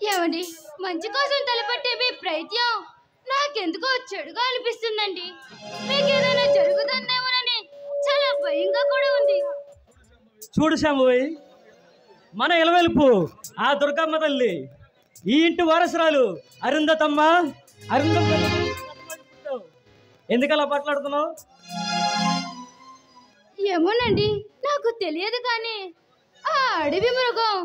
ఏమండి, మంచి కోసం తలపట్టే మీ ప్రయత్నం నాకెందుకో చెడుగా అనిపిస్తుందండి. మీకేదైనా జరుగుతుందేమోనని చాలా భయంగా కూడా ఉంది. చూడు శాంభవి, మన ఇలవెలుపు ఆ దుర్గమ్మ తల్లి, ఈ ఇంటి వారసురాలు అరుంధతమ్మ. ఎందుకలా మాట్లాడుతున్నావు? ఏమోనండి, నాకు తెలియదు. కానీ ఆ అడవి మృగం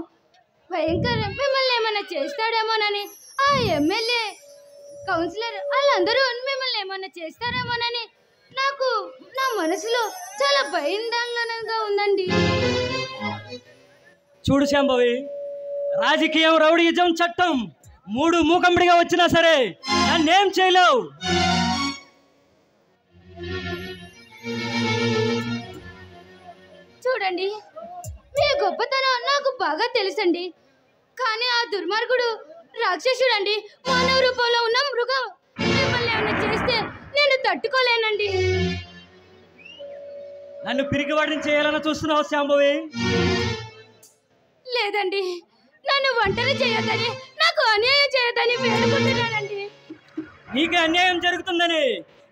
భయంకర మిమ్మల్ని ఏమైనా చేస్తాడేమోనని, ఆ ఎమ్మెల్యే కౌన్సిలర్ వాళ్ళందరూ మిమ్మల్ని ఏమైనా చేస్తారేమోనని నాకు నా మనసులో చాలా భయంగా ఉందండి. చూడు శాంభవి, రాజకీయం, రౌడీయిజం, చట్టం మూడు మూకమ్మడిగా వచ్చినా సరే నన్నేం చేయలేవు. చూడండి, మీ గొప్పతనం నాకు బాగా తెలుసండి. కానీ ఆ దుర్మార్గుడు రాక్షసుడండి, మానవ రూపంలో ఉన్న మృగం మిమ్మల్ని ఏమైనా చేస్తే నేను తట్టుకోలేనండి. నన్ను పిరికివాడిని చేయాలని చూస్తున్నావు శాంభవి? లేదండి, నన్ను ఒంటరి చేయొద్దని, నాకు అన్యాయం చేయొద్దని వేడుకుంటున్నానండి. నీకే అన్యాయం జరుగుతుందని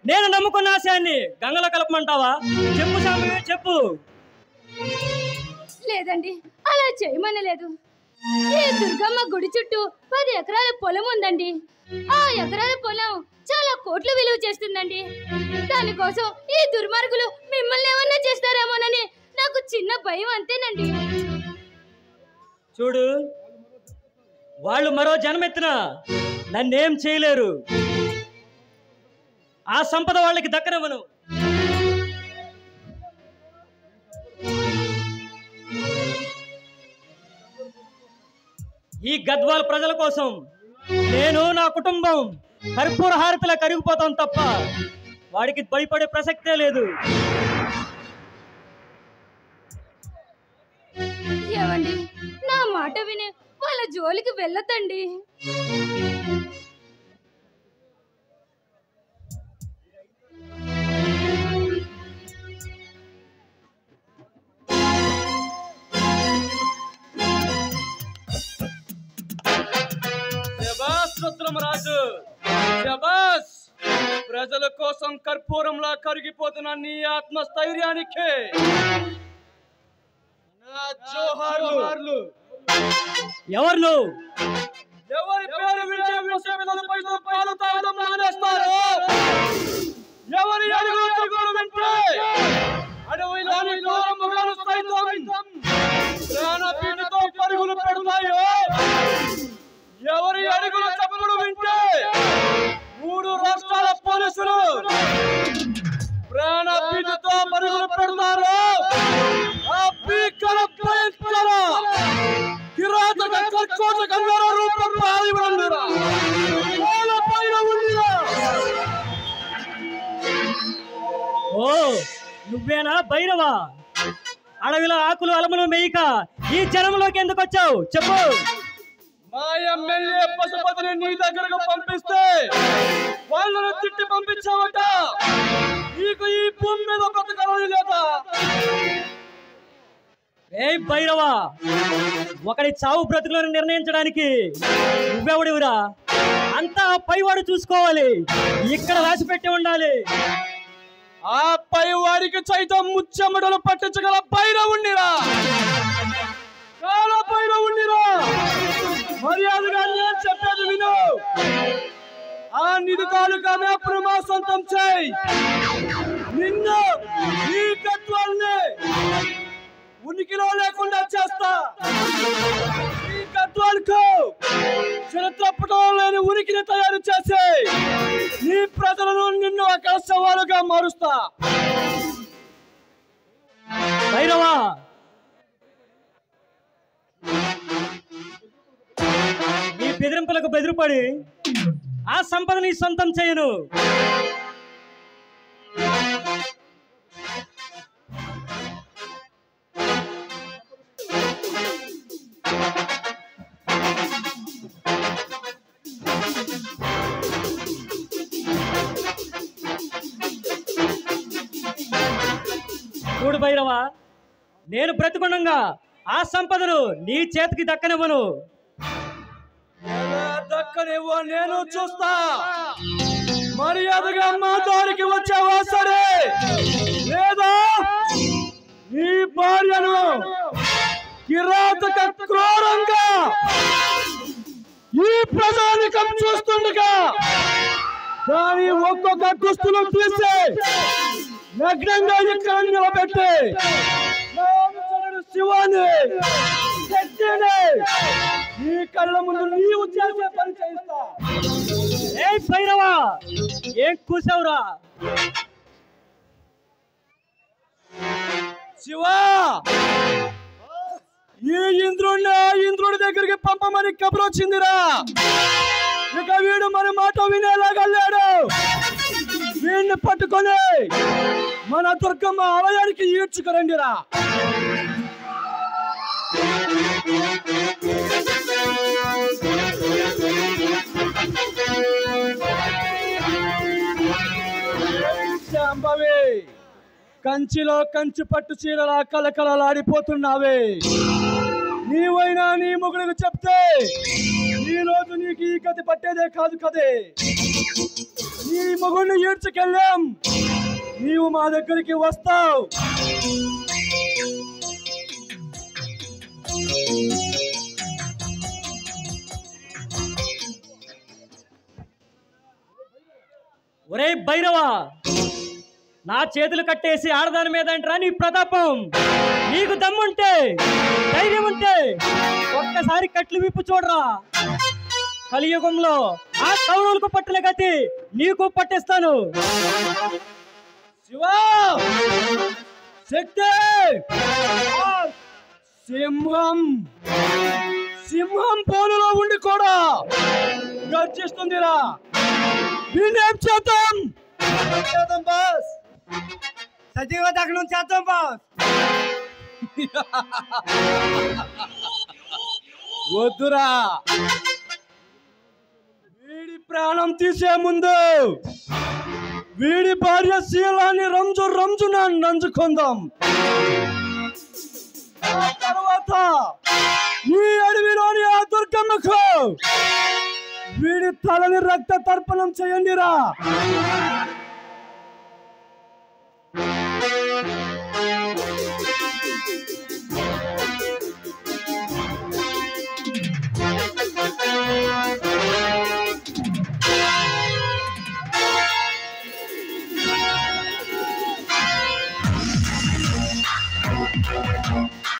నేను నమ్ముకున్న ఆశయాన్ని గంగలో కలపమంటావా? చెప్పు శాంభవి, చెప్పు. లేదండి, అలా చేయమనలేదు. ఈ దుర్గమ్మ గుడి చుట్టూ 10 ఎకరాల పొలం ఉందండి. ఆ ఎకరాల పొలం చాలా కోట్లు విలువ చేస్తుందండి. దానికోసం ఈ దుర్మార్గులు మిమ్మల్ని ఏమన్నా చేస్తారేమోనని నాకు చిన్న భయం, అంతేనండి. చూడు, వాళ్ళు మరో జన్మెత్తినా నన్నేం చేయలేరు. ఆ సంపద వాళ్ళకి దక్కనివ్వను. ఈ గద్వాల్ ప్రజల కోసం నేను, నా కుటుంబం కర్పూర హారతిలా కరిగిపోతాం తప్ప వాడికి భయపడే ప్రసక్తే లేదు. ఏవండి, నా మాట విని వాళ్ళ జోలికి వెళ్ళొద్దండి. రాజు శబాస్! ప్రజల కోసం కర్పూరంలా కరిగిపోతున్న నీ ఆత్మస్థైర్యానికి నా జోహార్లు. ఎవరు నువ్వు? ఎవరి పేరు వింటే పసిపిల్లలపై పాలు తాగడం మానేస్తారు? ఎవరి అడుగులు వింటే అడవిలోని ఘోర మృగాలు సైతం ప్రాణపీఠతో పరుగులు పెడతాయో? ఎవరి అడుగుల చప్పుడు వింటే 3 రాష్ట్రాల పోలీసులు ప్రాణపీఠతో పరుగులు పెడతారు? ఆ భీకర భయంకర కిరాతక కర్కోట కంగార రూపం పాలివరండిరా, పైన ఉండిరా. ఓ, నువ్వేనా భైరవా? అడవిలో ఆకులు అలములు మేయక ఈ జనంలోకి ఎందుకు వచ్చావు? చెప్పు. మా ఎమ్మెల్యే పశుపతిని నీ దగ్గరకు పంపిస్తే వాళ్ళను తిట్టి పంపించావట. నీకు ఈ భూమి మీద బ్రతకాలని లేదా? ఏ భైరవా, ఒకడి చావు బ్రతుకులను నిర్ణయించడానికి నువ్వెవడివిరా? అంతా పైవాడు చూసుకోవాలి, ఇక్కడ రాసి పెట్టి ఉండాలి. ఆ పై వాడికి సైతం ముచ్చెమటలు పట్టించగల భైరవుణ్ణిరా, చాలా భైరవుణ్ణిరా. మర్యాదగా నేను చెప్పేది విను. ఆ నిధి తాలూకానే ప్రమా సొంతం చేయి. నిన్ను ఈ కత్వాల్ని ఉనికిలో లేకుండా చేస్తా. ఈ కత్వాలకు చరిత్రపటం లేని ఉనికిని తయారు చేసి నీ ప్రజలను నిన్ను అక్కడ సవాలుగా మారుస్తా. భైరవా, నీ బెదిరింపులకు బెదిరిపడి ఆ సంపదని సొంతం చేయను. చూడు భైరవా, నేను బ్రతికుండగా ఆ సంపదను నీ చేతికి దక్కనివ్వను. చూడనివ్వు, నేను చూస్తా. మర్యాదగా మా దారికి వచ్చావా సరే, లేదా నీ భార్యను కిరాతక క్రూరంగా ఈ ప్రజానికం చూస్తుండగా దాని ఒక్కొక్క దుస్తులు తీసి నగ్నంగా ఇక్కడ నిలబెట్టి శివాని ఈ కళ్ళ ముందు నీవు చేసే పని చేస్తా. ఏ భైరవా, ఏం కూసావురా? శివా, ఈ ఇంద్రుడిని ఆ ఇంద్రుడి దగ్గరికి పంపమని కబురు వచ్చిందిరా. ఇక వీడు మన మాట వినేలాగా లేడు. వీడిని పట్టుకొని మన దుర్గమ్మ ఆలయానికి ఈడ్చుకురండిరా. శాంభవి, కంచిలో కంచి పట్టు చీరలా కలకలలాడిపోతున్నావే. నీవైనా నీ మొగుడికి చెప్తే ఈ రోజు నీకు ఈ గతి పట్టేదే కాదు కదే. నీ మొగుడిని ఈడ్చుకెళ్ళాం, నీవు మా దగ్గరికి వస్తావు. ఒరే భైరవా, నా చేతులు కట్టేసి ఆడదాని మీద అంటారా నీ ప్రతాపం? నీకు దమ్ముంటే, ధైర్యం ఉంటే ఒక్కసారి కట్లు విప్పు చూడరా. కలియుగంలో ఆ కౌరవులకు పట్టిన గతి నీకు పట్టిస్తాను. శివా, శక్తి, సింహం సింహం పోలులో ఉండి కూడా గర్జిస్తుందిరా. వీళ్ళేం చేద్దాం? బాస్, సజీవ దగ్నం చేద్దాం బాస్. వద్దురా, వీడి ప్రాణం తీసే ముందు వీడి భార్య శీలాన్ని రంజున నంజుకుందాం. ఆ తర్వాత ఈ అడవిలోని ఆ దుర్గమ్మకు వీడి తలని రక్త తర్పణం చేయండిరా.